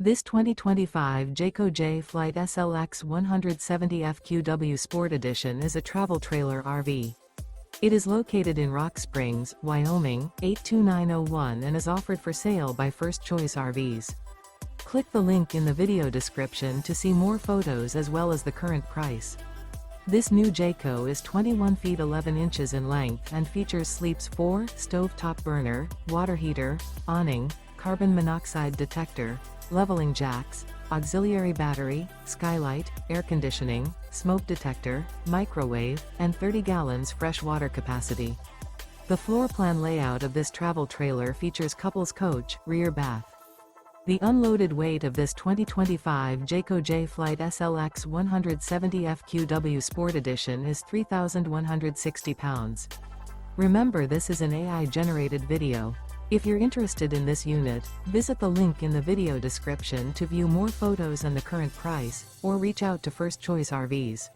This 2025 Jayco J-Flight SLX 170 FQW Sport Edition is a travel trailer RV. It is located in Rock Springs, Wyoming, 82901 and is offered for sale by First Choice RVs. Click the link in the video description to see more photos as well as the current price. This new Jayco is 21 feet 11 inches in length and features sleeps 4, stovetop burner, water heater, awning, carbon monoxide detector, leveling jacks, auxiliary battery, skylight, air conditioning, smoke detector, microwave, and 30 gallons fresh water capacity. The floor plan layout of this travel trailer features couples coach, rear bath. The unloaded weight of this 2025 Jayco J-Flight SLX 170 FQW Sport Edition is 3,160 pounds. Remember, this is an AI-generated video. If you're interested in this unit, visit the link in the video description to view more photos and the current price, or reach out to First Choice RVs.